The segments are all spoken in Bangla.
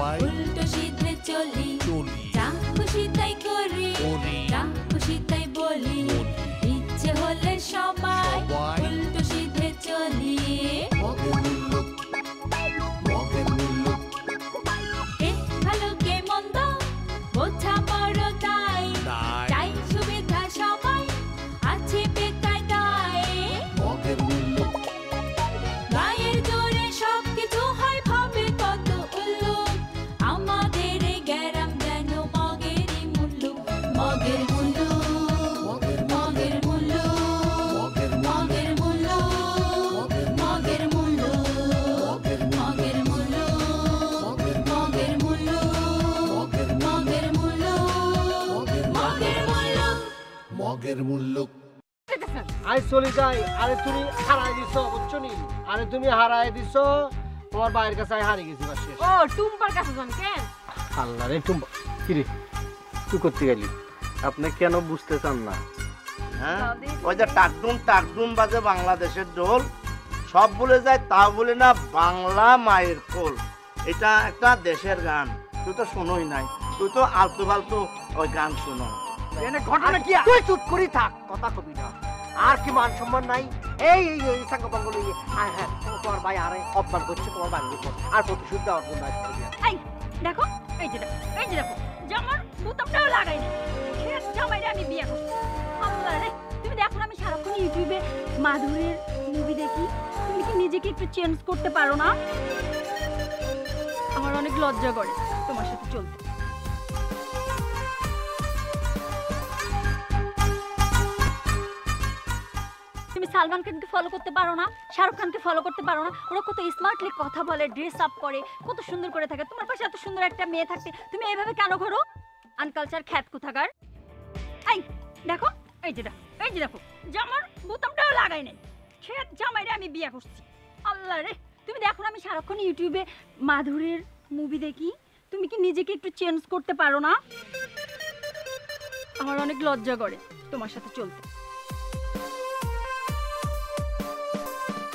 সবাই উল্টো সিধে চলি যা খুশি তাই করি যা খুশি তাই বলি ইচ্ছে হলে সবাই উল্টো সিধে চলি কে ভালো কে মন্দ বোঝা বড় তাই চাই সুবিধা সবাই আছে বেকায় দায় গায়ের জোরে সব কিছু হয় ভাবে কত উল্লুক আমাদের এই গ্যারাম যেন মগেরই মুল্লুক মগের মুল্লুক মগের মুল্লুক মগের মুল্লুক মগের মুল্লুক মগের মুল্লুক মগের মুল্লুক মগের মুল্লুক মগের মুল্লুক মগের মুল্লুক আই চলে যাই আরে তুমি হারাই দিছো বুঝছো নি আরে তুমি হারাই দিছো তোমার বাইরের কাছে আমি হারিয়ে গেছি বাসে ও টুম্পার কাছে যান কেন আল্লাহ রে টুম্পা কি রে তুই করতে গেলি আপনি কেন বুঝতে চান না? হ্যাঁ ওই যে টাকডুম বাজে বাংলাদেশের ঢোল সব ভুলে যায় তা বলে না বাংলা মায়ের কোল এটা একটা দেশের গান তুই তো শুনোই নাই তুই তো আলতু ফালতু ওই গান শুনো এনে ঘটনা কি তুই চুপ করি থাক কথা কবি না আর কি মান সম্মান নাই এই এই এই সাঙ্গ বাঙ্গল হ্যাঁ হ্যাঁ তোমার ভাই আরে অপমান করছে তোমার বাড়ির উপর আর প্রতিশোধ দেওয়ার জন্য এই দেখো এই যে দেখো জামার বোতামটাও লাগাই না শেষ জামাইরে আমি বিয়ে করছি আল্লাহ রে তুমি দেখো আমি সারাক্ষণ ইউটিউবে মাধুরীর মুভি দেখি তুমি কি নিজেকে একটু চেঞ্জ করতে পারো না আমার অনেক লজ্জা করে তোমার সাথে চলতে তুমি সালমান খানকে ফলো করতে পারো না শাহরুখ খানকে ফলো করতে পারো না ওরা কত স্মার্টলি কথা বলে ড্রেস আপ করে কত সুন্দর করে থাকে তোমার পাশে এত সুন্দর একটা মেয়ে থাকতে তুমি এইভাবে কেন ঘোরো আনকালচার খ্যাত কোথাকার এই দেখো এই যে দেখো জামার বোতামটাও লাগাই নাই সে জামাইরে আমি বিয়ে করছি আল্লাহ রে তুমি দেখো আমি সারাক্ষণ ইউটিউবে মাধুরীর মুভি দেখি তুমি কি নিজেকে একটু চেঞ্জ করতে পারো না আমার অনেক লজ্জা করে তোমার সাথে চলতে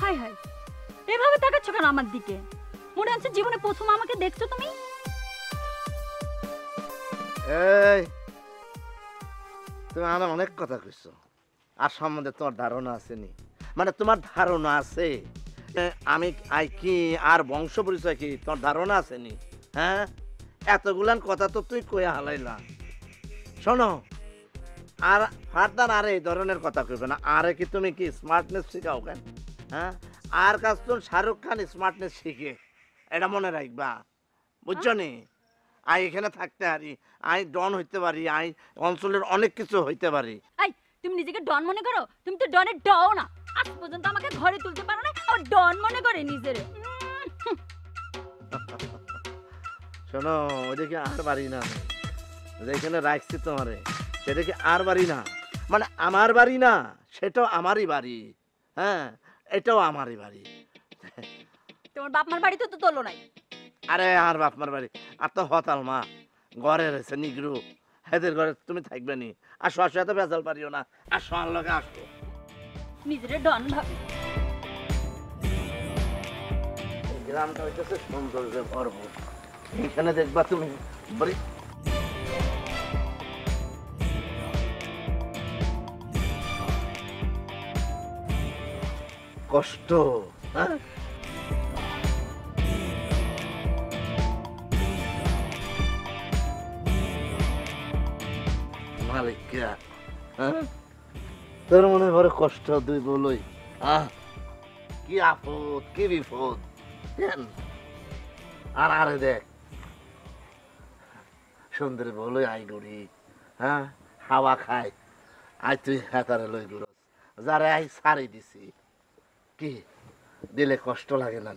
হাই হাই এভাবে তাকাচ্ছ কেন আমার দিকে মনে হচ্ছে জীবনে প্রথম আমাকে দেখছো তুমি এই তুমি আমার অনেক কথা কইছো আর সম্বন্ধে তোমার ধারণা আছে নি মানে তোমার ধারণা আছে আমি কি আর বংশ পরিচয় কি তোমার ধারণা আছে নি হ্যাঁ এতগুলান কথা তো তুই কইয়া হালাইলা শোনো আর ফার্দার আর এই ধরনের কথা কইবে না আরে কি তুমি কি স্মার্টনেস শিখাও কেন হ্যাঁ আর কাজ তো শাহরুখ খান স্মার্টনেস শিখে এটা মনে রাখবা বুঝছো নি আই এখানে থাকতে পারি আই ডন হইতে পারি আই অঞ্চলের অনেক কিছু হইতে পারি এই তুমি নিজেকে ডন মনে করো তুমি তো ডনের ডও না আজ পর্যন্ত আমাকে ঘরে তুলতে পারো না আর ডন মনে করে নিজেরে শোনো ওইটা কি আর বাড়ি না যেখানে রাখছি তোমারে সেটা কি আর বাড়ি না মানে আমার বাড়ি না সেটাও আমারই বাড়ি হ্যাঁ এটাও আমারই বাড়ি তোমার বাপ মার বাড়িতে তো তোলো নাই আরে আর বাপ মার বাড়ি আর তো হতাল মা ঘরে রয়েছে নিগ্রু হেদের ঘরে তুমি থাকবে নি আসো আসো এত বেজাল পারিও না আসো আর লগে আসো নিজেরে ডন ভাবে গ্রামটা হইতেছে সৌন্দর্যে ভরপুর এখানে দেখবা তুমি বলি কষ্ট হ্যাঁ মালিকা হ্যাঁ তোর মনে বড় কষ্ট তুই বলই কি আপদ কি বিপদ আর আরে দেখ সুন্দর বলই আই গড়ি হ্যাঁ হাওয়া খাই আই তুই হাতারে লই গুরস যারে আই সারি দিছি কি দিলে কষ্ট লাগে না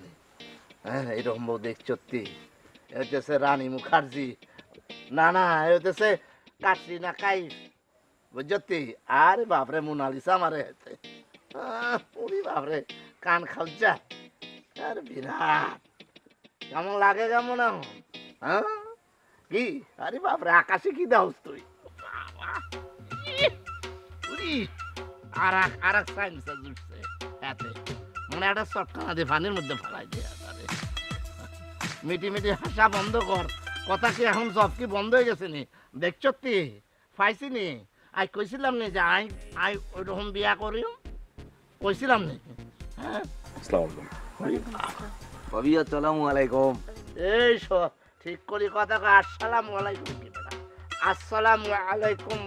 হ্যাঁ এরকম বউ দেখছি হইতেছে রানী মুখার্জি না না হইতেছে কাটরিনা কাইফ বুঝছি আরে বাপরে মোনালিসা মারে হেতে ওরে বাপরে কান খাওয়া আর বিরাট কেমন লাগে কেমন হ্যাঁ কি আরে বাপরে আকাশে কি দাওস তুই আর আর এক সাইন্স জুটছে এতে মানে একটা চটকানা দিয়ে পানির মধ্যে ফেলাই দিয়ে মিটি মিটি হাসা বন্ধ কর। কথা কি এখন জব কি বন্ধ হয়ে গেছে নি? দেখছ তুই পাইছি নি? আই কইছিলাম নি যে আই আই ওইরকম বিয়া করিম, কইছিলাম নি? হ্যাঁ ভাবি আসসালামু আলাইকুম। এই ঠিক করি কথা কয়। আসসালামু আলাইকুম কি বেটা? আসসালামু আলাইকুম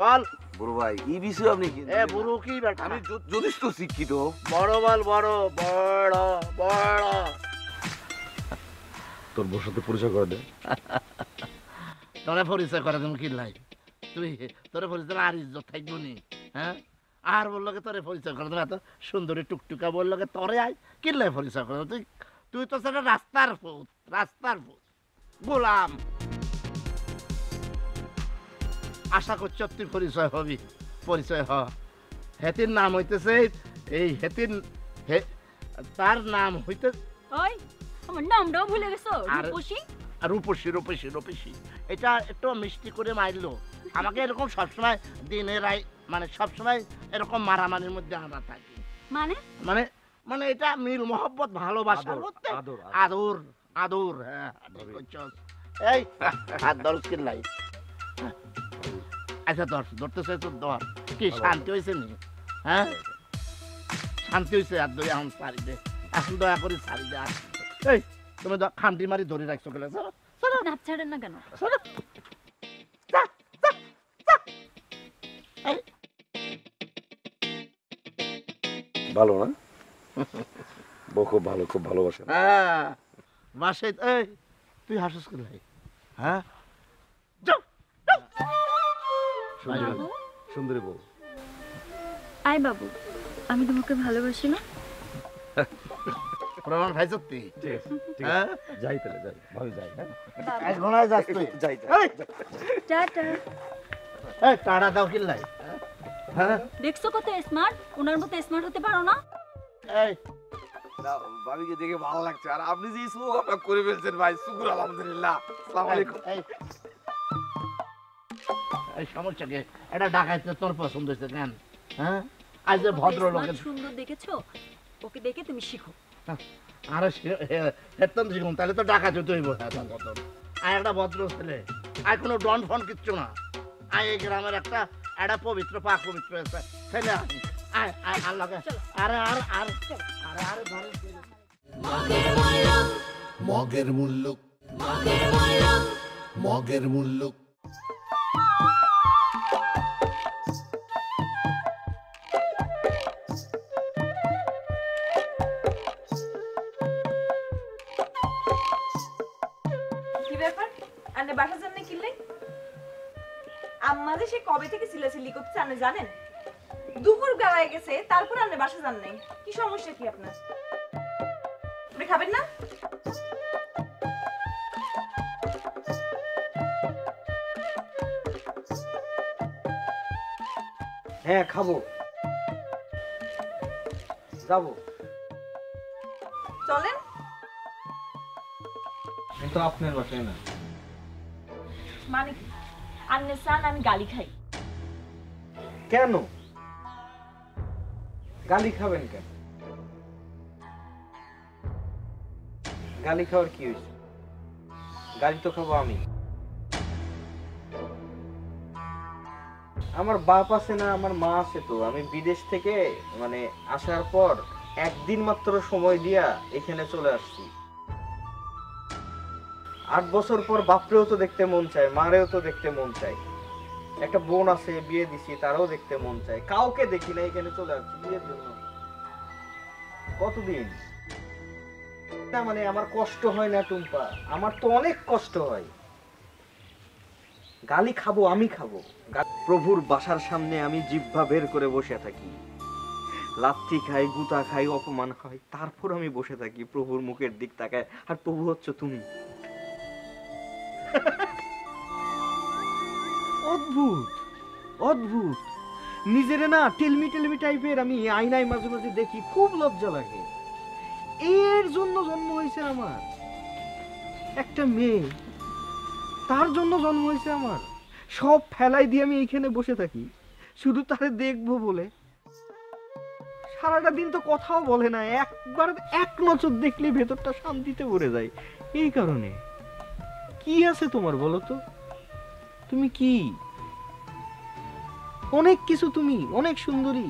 বল। বড় ভাই এই বিষয়ে আপনি কি? এ বুড়ো কি বেটা? আমি যথেষ্ট শিক্ষিত। বড় বল, বড় বড় বড়। তোর বউর সাথে পরিচয় করে দে। তোরে পরিচয় করে তুমি কি লাই? তুই তোরে পরিচয় আর ইজ্জত থাকবো নি? হ্যাঁ আর বললো কে তোরে পরিচয় করে দেবে? এত সুন্দরী টুকটুকা বললো কে তোরে আয় কিল্লাই পরিচয় করে? তুই তুই তো সেটা রাস্তার ভূত, রাস্তার ভূত গোলাম। আশা করছি তুই পরিচয় হবি, পরিচয় হ। হেতির নাম হইতেছে এই হেতির, তার নাম হইতে ওই আমার নামটাও ভুলে গেছো, আর- রূপসী। রূপসী রূপসী রূপসী। এটা একটু মিষ্টি করে মারলো আমাকে। এরকম সবসময় দিনের মানে সবসময় এরকম মারামারির মধ্যে আমরা থাকি। মানে মানে মানে এটা মিল মোহব্বত ভালোবাসার আদর, মধ্যে আদর, আদর আদর। হ্যাঁ ঠিক কইছস। এই হাত ধরস কি লাই? আচ্ছা ধরতে চাই তোর ধর। কি শান্তি হয়েছে নি? হ্যাঁ শান্তি হয়েছে। আর ধরে এখন ছাড়ি দে, এখন দয়া করে ছাড়ি দে। এই তুমি খামটি মারি ধরে রাখছো গেলে না ছাড়েন না কেন? ভালো না? বউ খুব ভালো, খুব ভালোবাসে। হ্যাঁ বাসায়। এই তুই হাসিস কি লাই? হ্যাঁ বাবু, সুন্দরী বউ। আয় বাবু, আমি তোমাকে ভালোবাসি না? প্রমাণ ভাই সত্যি? হ্যাঁ যাই তাহলে, যাই ভাবি, যাই। হ্যাঁ এক ঘোড়ায় যাস তুই? যাই। এই, টাটা। এই টাড়া দাও কি লাই? হ্যাঁ দেখছো কত স্মার্ট? ওনার মতো স্মার্ট হতে পারো না? এই না, ভাবিকে দেখে ভালো লাগছে। আর আপনি যে স্লোগানটা করে ফেলছেন ভাই, শুকুর আলহামদুলিল্লাহ। আসসালামু আলাইকুম। এই সমস্যা কি? এটা ডাকাইতে তোর পছন্দ হয়েছে কেন? হ্যাঁ আজ যে ভদ্র কত লোকের smart, সুন্দর দেখেছো? ওকে দেখে তুমি শিখো। আরে হেতন শিখুন তাহলে তো ডাকাইতে তুই আর একটা ভদ্র ছেলে। আর কোনো ডন ফন কিচ্ছু না। আয় এই গ্রামের একটা পবিত্র পাক পবিত্র ছেলে। আয় আয় আল্লাহকে। আরে আর আর আরে আরে ধরে মগের মুল্লুক, মগের মুল্লুক মগের মুল্লুক, মগের মুল্লুক কি ব্যাপার? আনে বাসা যান না কিনলে? আম্মা যে সে কবে থেকে সিলাসিলি করতে আপনি জানেন? দুপুর বেলায় গেছে, তারপর আনে বাসা যান নাই। কি সমস্যা কি আপনার? আপনি খাবেন না? হ্যাঁ খাবো, যাবো। চলেন। কিন্তু আপনার বাসায় না। মানে কি? আন্নে চান আমি গালি খাই? কেন গালি খাবেন? কেন গালি খাওয়ার কি হয়েছে? গালি তো খাবো আমি। আমার বাপ আছে না, আমার মা আছে তো। আমি বিদেশ থেকে মানে আসার পর একদিন মাত্র সময় দিয়া এখানে চলে আসছি। 8 বছর পর বাপরেও তো দেখতে মন চায়, মারেও তো দেখতে মন চায়। একটা বোন আছে, বিয়ে দিছি, তারাও দেখতে মন চায়। কাউকে দেখি না, এখানে চলে আসছি বিয়ের জন্য। কতদিন না মানে আমার কষ্ট হয় না টুম্পা? আমার তো অনেক কষ্ট হয়। গালি খাবো আমি, খাবো। প্রভুর বাসার সামনে আমি জিহ্বা বের করে বসে থাকি, লাথি খাই, গুতা খাই, অপমান হয়, তারপর আমি বসে থাকি প্রভুর মুখের দিক তাকায়। আর প্রভু হচ্ছে তুমি। অদ্ভুত অদ্ভুত। নিজেরে না টেলমি টেলমি টাইপের আমি আয়নায় মাঝে মাঝে দেখি, খুব লজ্জা লাগে। এর জন্য জন্ম হয়েছে আমার একটা মেয়ে, তার জন্য জন্ম হয়েছে আমার। সব ফেলাই দিয়ে আমি এখানে বসে থাকি শুধু তারে দেখবো বলে। সারাটা দিন তো কথাও বলে না, একবার এক নজর দেখলে ভেতরটা শান্তিতে ভরে যায়। এই কারণে কি আছে তোমার বলো তো? তুমি কি অনেক কিছু, তুমি অনেক সুন্দরী,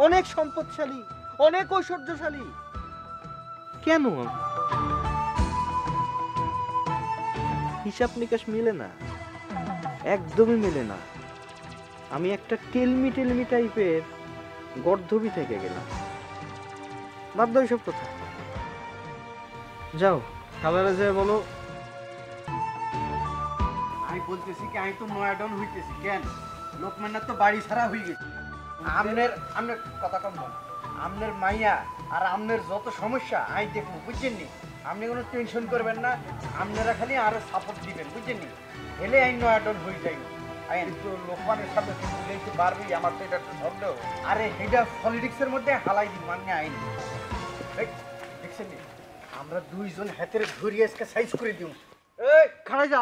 অনেক সম্পদশালী, অনেক ঐশ্বর্যশালী, কেন হিসাব নিকাশ মিলে না, একদমই মেলে না। আমি একটা টেলমি টাইপের গর্ধবি থেকে গেলাম। বাদ দাও সব কথা, যাও খালারে যায় বলো। আমি বলতেছি কি, আমি তো নয়াডন হইতেছি কেন? লোকমান্নার তো বাড়ি ছাড়া হয়ে গেছে। আমনের কথা কম বল। আমনের মাইয়া আর আমনের যত সমস্যা আমি দেখবো, বুঝছেন নি? আপনি কোনো টেনশন করবেন না, আপনারা খালি আরো সাপোর্ট দিবেন, বুঝছেন নি? হেলে আমি নয়াডন হয়ে যাই। আমি তো লোকমানের সাথে কিন্তু পারবি, আমার তো এটা সন্দেহ। আরে এটা পলিটিক্সের মধ্যে হালাই দিব, আমি আইনি দেখছেন নি? আমরা দুইজন হাতের ধরি আজকে সাইজ করে দিও। এই খাড়া যা,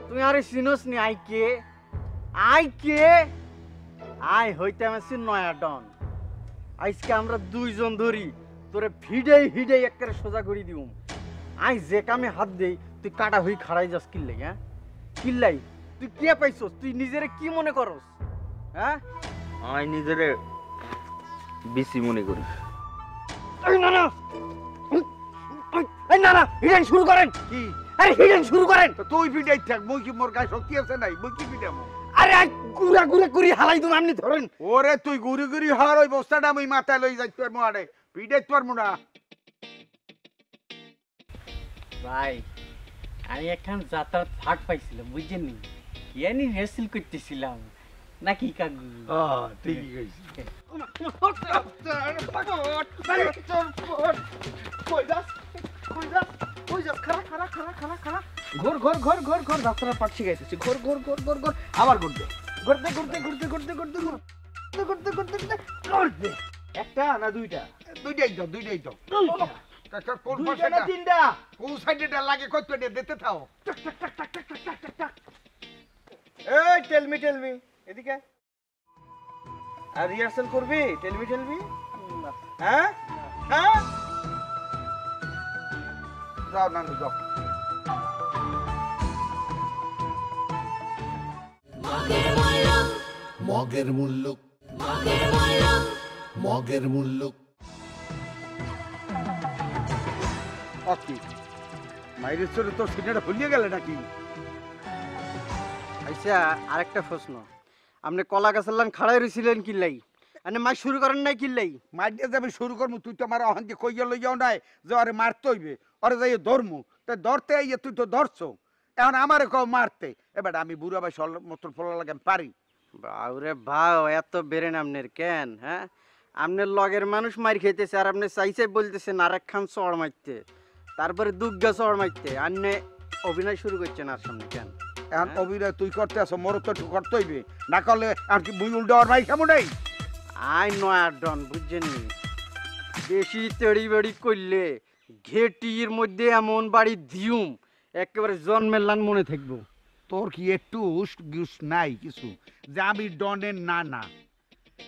তুই আরে চিনোস নি আই কে? আই হইতে আছি নয়া ডন। আজকে আমরা দুইজন ধরি তোরে ভিডেই একেবারে সোজা করে দিও। আই যে কামে হাত দেই তুই কাটা হই খাড়াই যাস কিল্লাই। হ্যাঁ কিল্লাই তুই কে পাইছস? তুই নিজেরে কি মনে করস? হ্যাঁ আমি নিজেরে বিসি মনে করি। না হিডেন শুরু করেন। কি আরে হিডেন শুরু করেন। তুই ভিডিও থাক, মই কি মোর গায়ে শক্তি আছে নাই? মই কি ভিডিও? আরে গুড়া করি হালাই তুমি আপনি ধরেন। ওরে তুই গুড়ি হর ওই বস্তাটা আমি মাথায় লই যাই তোর মোড়ে ভিডিও তোর মোড়া। ভাই আমি এখন যাত্রার ফাঁক পাইছিলাম, বুঝছেন নি? ইয়ানি রেসিল করতেছিলাম নাকি কাকু? ঠিকই কইছিস। ঘর যাত্রার পাট শিখাইতেছি। ঘর আবার ঘুরতে একটা না দুইটা? দুইটাই দাও। কোন পাশে তিনটা? কোন সাইডেটা লাগে কতটা দিতে থাও। এই টেলমি এদিকে। আর রিহার্সাল করবি? টেলমি হ্যাঁ যাও নানু যাও। মগের মুল্লুক মগের মুল্লুক ওকে মাইরের চোরে তো সিনেটা ভুলিয়ে গেলে নাকি? আচ্ছা আরেকটা প্রশ্ন, আপনি কলা গাছের লান খাড়াই রইছিলেন কিল্লাই? আপনি মাছ শুরু করেন নাই কিল্লাই? মারিয়ে যাবে শুরু করমু, তুই তো আমার অহান্তি কইয়া লইয়াও নাই যে আরে মারতে হইবে, আরে যাই ধরমু, তাই ধরতে আইয়া তুই তো ধরছো, এখন আমারে কও মারতে। এবার আমি বুড়া ভাই সল মতন ফলা লাগে পারি? বাউরে ভাও এত বেরেন আপনার কেন? হ্যাঁ আপনার লগের মানুষ মার খেতেছে আর আপনি চাইছে বলতেছেন আরেক খান চড় মারতে, তারপরে দুগ্গা চড় মারতে, আপনি অভিনয় শুরু করছেন আর সামনে কেন? এখন অভিনয় তুই করতে আসো, মোর তো একটু করতে হইবে, না করলে আর কি বুই উল্টা আর ভাই কেমন নেই? আই নয়া ডন, বুঝছেন নি? বেশি তেড়ি বেড়ি করলে ঘেটির মধ্যে এমন বাড়ি দিউম একেবারে জন্মের লান মনে থাকবো। তোর কি একটু গুস নাই কিছু যে আমি ডনের না?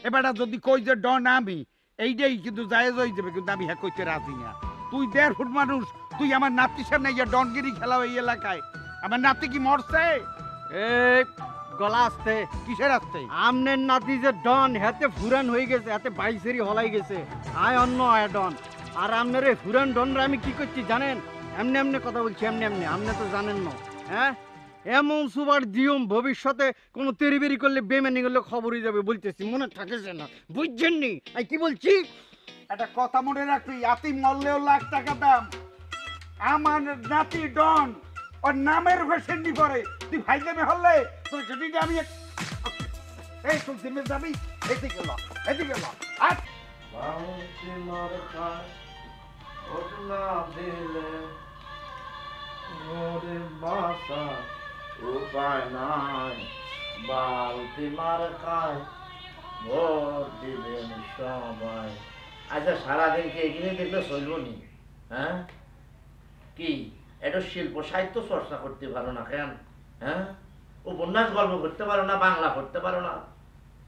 এবারটা যদি কই যে ডন আমি, এইটাই কিন্তু জায়েজ হয়ে যাবে, কিন্তু আমি হ্যাঁ কইতে রাজি না। তুই 1.5 ফুট মানুষ, তুই আমার নাতির সামনে ইয়া ডনগিরি খেলাও এই এলাকায়। আমার নাতি কি মরছে? এই গলা আসতে কিসের আসতে? আমনের নাতি যে ডন হাতে ফুরান হয়ে গেছে, হাতে বাইসেরি হলাই গেছে, আয় অন্য আয় ডন। আর আপনার এই ফুরান ডনরা আমি কি করছি জানেন? এমনি কথা বলছি, এমনি আপনি তো জানেন না। হ্যাঁ এমন সুবার দিয়ম ভবিষ্যতে কোনো তেরিবেরি করলে বেমানি করলে খবরই যাবে, বলতেছি মনে থাকেছে না, বুঝছেন নি আমি কি বলছি? একটা কথা মনে রাখবি, আতি মরলেও লাখ টাকা দাম। আমার নাতি ডন ওর নামের ফেসেন্ডি করে, তুই ভাই দেবে হলে তোর ছুটিটা আমি এই তোর জিমে যাবি, এদিকে গেল আর উপায় নাই বালতি মার খায় ভোট দিবেন সবাই। আচ্ছা সারাদিন কি এখানে দেখলে চলব নি? হ্যাঁ কি এটা শিল্প সাহিত্য চর্চা করতে পারো না কেন? হ্যাঁ উপন্যাস গল্প করতে পারো না, বাংলা করতে পারো না?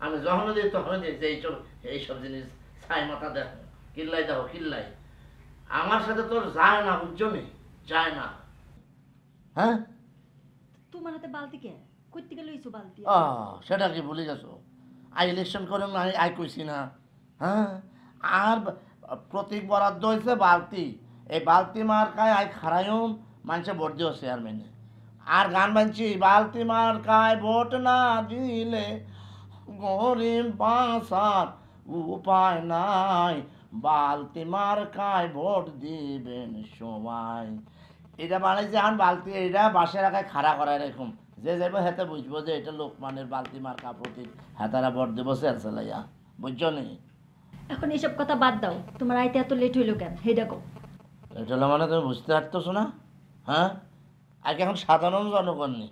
আমি যখন দিই তখন দেখছি এইসব জিনিস ছাই মাথা দেখো, কিল্লাই দেখো কিল্লাই। আমার সাথে তোর যায় না, বুঝছো নি? যায় না। হ্যাঁ, তোমার হাতে বালতি কে? কই থেকে লইছো বালতি? সেটা কি ভুলে গেছো? আই ইলেকশন করে না, আই কইছি না। হ্যাঁ, আর প্রতীক বরাদ্দ হয়েছে বালতি, এই বালতি মার্কায় আই খারায়ুম, মানুষে ভোট দিও চেয়ারম্যানে। আর গান বানছি, বালতি মার্কায় ভোট না দিলে গরিব বাঁচার উপায় নাই, বালতি মার্কায় ভোট দিবেন সবাই। এটা বানাইছে এখন বালতি, এটা বাসের এলাকায় খাড়া করায় এরকম, যে যাবে হেতে বুঝবো যে এটা লোকমানের বালতি মার্কা প্রতীক, হেতারা ভোট দেবো চেলচেলাইয়া, বুঝছো নি? এখন এসব কথা বাদ দাও, তোমার আইতে এত লেট হইলো কেন হেডা কও। এটা হলো মানে তুমি বুঝতে পারতেছো না? হ্যাঁ, আগে এখন সাধারণ জনগণ নেই,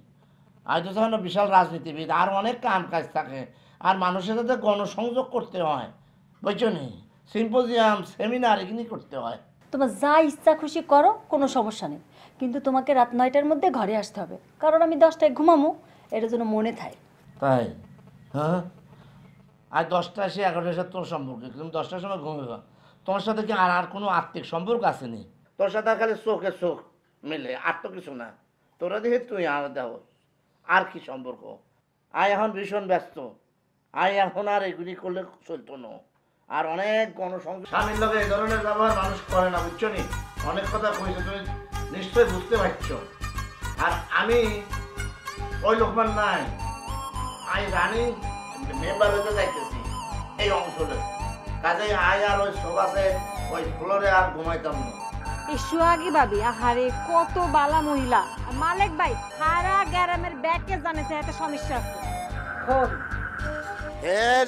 আজ তো এখন বিশাল রাজনীতিবিদ, আর অনেক কাম কাজ থাকে, আর মানুষের সাথে গণসংযোগ করতে হয়, বুঝছো নি? সিম্পোজিয়াম, সেমিনার এগুলি করতে হয়। তোমার যা ইচ্ছা খুশি করো, কোনো সমস্যা নেই, কিন্তু তোমাকে রাত 9টার মধ্যে ঘরে আসতে হবে, কারণ আমি 10টায় ঘুমামো, এটা যেন মনে থাকে। তাই? হ্যাঁ, আর 10টা এসে 11টার সাথে তোর সম্পর্ক, তুমি 10টার সময় ঘুমাবে, তোমার সাথে কি আর কোনো আত্মিক সম্পর্ক আসেনি? তোর সাথে খালি চোখে চোখ মিলে, আর তো কিছু না। তোরা দেখে তুই আর দেও, আর কি সম্পর্ক? আয় এখন ভীষণ ব্যস্ত, আয় এখন আর এগুলি করলে চলতো না। আর অনেক গণসংযোগ স্বামীর লোকে এই ধরনের ব্যবহার মানুষ করে না, বুঝছো নি? অনেক কথা কইছো, তুমি নিশ্চয়ই বুঝতে পারছো। আর আমি ওই লোকমান নাই, আই রানি মেম্বার হতে যাইতেছি এই অঞ্চলে, কাজে আয় আর ওই সোফাতে ওই ফ্লোরে আর ঘুমাইতাম না। এই সোহাগী ভাবি আহারে কত বালা মহিলা। মালিক ভাই সারা গ্রামের ব্যাগকে জানেছে এত সমস্যা আছে। হের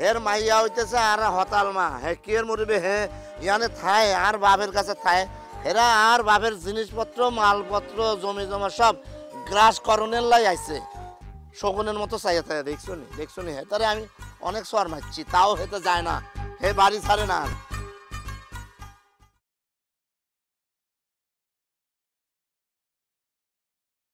হের মাইয়া হইতেছে আর হতাল মা, হে কিয়ের মরিবে, হে ইয়ানে থায় আর বাপের কাছে থায়, হেরা আর বাপের জিনিসপত্র মালপত্র জমি জমা সব গ্রাস করণের লাই আইছে, শকুনের মতো চাইয়া থাকে। দেখছো নি হে তারে আমি অনেক সর মারছি, তাও হেতে যায় না, হে বাড়ি ছাড়ে না।